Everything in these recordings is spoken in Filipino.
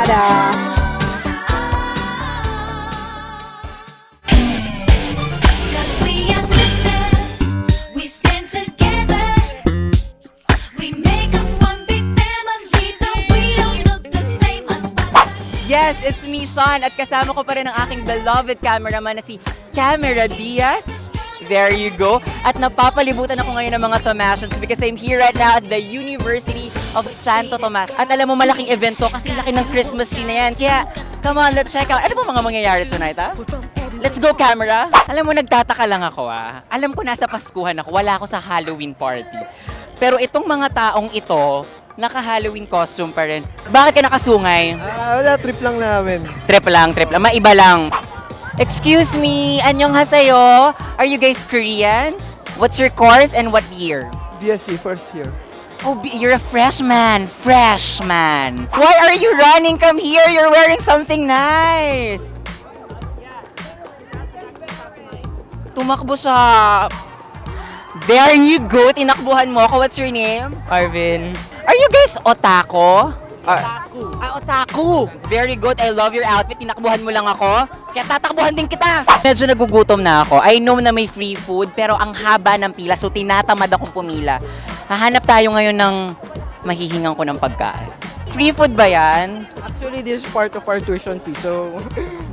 Tada! Cause we are sisters, we stand together. We make up one big family, though we don't look the same. Yes, it's me, Sean, at kasama ko pa rin ang aking beloved cameraman na si Camera Diaz. There you go. At napapalibutan ako ngayon ng mga Tomasians because I'm here right now at the University of Santo Tomas. At alam mo, malaking event to kasi laki ng Christmas tree na yan. Kaya, come on, let's check out. Ano ba mga mangyayari tonight, ha? Let's go, camera! Alam mo, nagtataka lang ako, ah. Alam ko nasa Paskuhan ako, wala ako sa Halloween party. Pero itong mga taong ito, naka-Halloween costume pa rin. Bakit ka nakasungay? Wala, trip lang namin. Trip lang. Maiba lang. Excuse me, annyeonghaseyo. Are you guys Koreans? What's your course and what year? BSc, first year. Oh, you're a freshman. Freshman. Why are you running? Come here. You're wearing something nice. Tumakbo siya. There you go. Tinakbuhan mo ako. What's your name? Arvin. Are you guys otaku? Otaku. Very good. I love your outfit. Tinakbuhan mo lang ako. Kaya tatakbuhan din kita. Medyo nagugutom na ako. I know na may free food, pero ang haba ng pila, so tinatamad akong pumila. Hahanap tayo ngayon ng mahihingan ko ng pagkain. Free food ba yan? Actually, this is part of our tuition fee, so...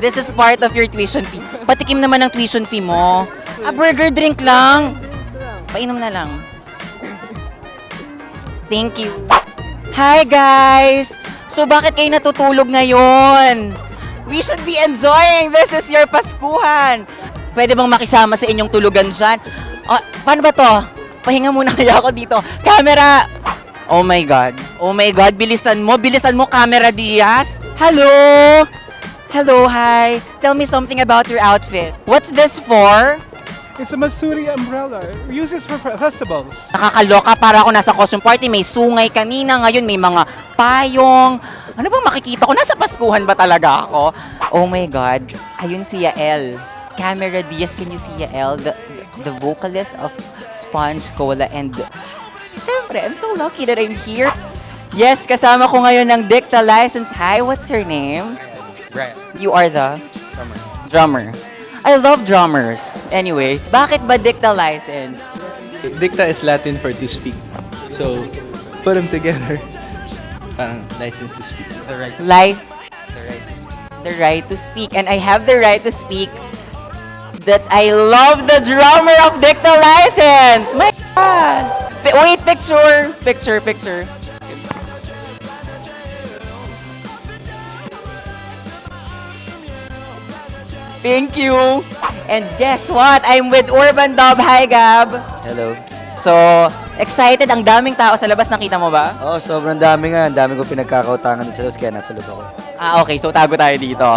This is part of your tuition fee. Patikim naman ng tuition fee mo. A burger drink lang. Painom na lang. Thank you. Hi guys! So bakit kayo natutulog ngayon? We should be enjoying! This is your Paskuhan! Pwede bang makisama sa inyong tulugan dyan? Paano ba to? Pahinga muna kaya ako dito. Camera! Oh my God. Oh my God, bilisan mo. Bilisan mo, Camera Diaz. Hello! Hello, hi. Tell me something about your outfit. What's this for? It's a Masuri umbrella. We use this for festivals. Nakakaloka, para ako nasa costume party. May sungay kanina, ngayon may mga payong. Ano bang makikita ko? Nasa Paskuhan ba talaga ako? Oh my God. Ayun si Yael. Camera Diaz, can you see Yael? The vocalist of Sponge Cola. And syempre, I'm so lucky that I'm here. Yes, kasama ko ngayon ng Dicta License. Hi, what's your name? Brian. You are the? Drummer. Drummer. I love drummers. Anyway, bakit ba Dicta License? Dicta is Latin for to speak. So, put them together. License to speak. The right. Life, The right to speak. the right to speak. And I have the right to speak that I love the drummer of Dicta License. My God. Wait, picture. Thank you. And guess what? I'm with Urban Dub. Hi, Gab. Hello. So, excited. Ang daming tao sa labas. Nakita mo ba? Oo, sobrang dami nga. Ang dami ko pinagkakautangan din sa labas, kaya nasa loob ako. Okay. So, tago tayo dito.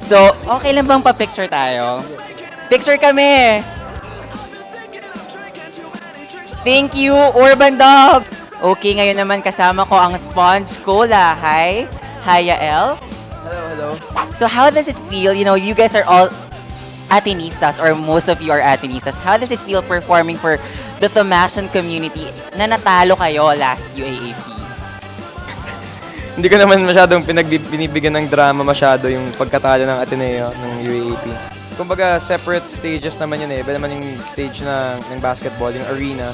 So, okay lang bang pa-picture tayo? Picture kami. Thank you, Urban Dub. Okay, ngayon naman kasama ko ang Sponge Cola. Hi. Hi, Yael. Hello. So, how does it feel? You know, you guys are all Atenistas, or most of you are Atenistas. How does it feel performing for the Tomasian community na natalo kayo last UAAP? Hindi ko naman masyadong binibigyan ng drama masyado yung pagkatalo ng Ateneo ng UAAP. Kumbaga, separate stages naman yun eh. Iba naman yung stage ng basketball, yung arena.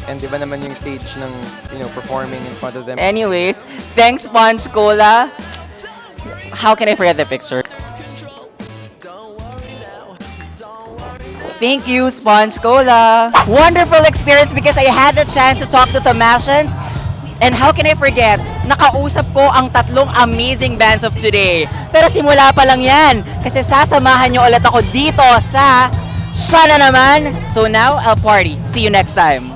And iba naman yung stage ng, performing in front of them. Anyways, thanks, Sponge Cola. How can I forget the picture? Thank you, Sponge Cola. Wonderful experience because I had the chance to talk to Tomasians. And how can I forget? Nakausap ko ang tatlong amazing bands of today. Pero simula pa lang yan. Kasi sasamahan nyo ulit ako dito sa Siya na Naman. So now, I'll party. See you next time.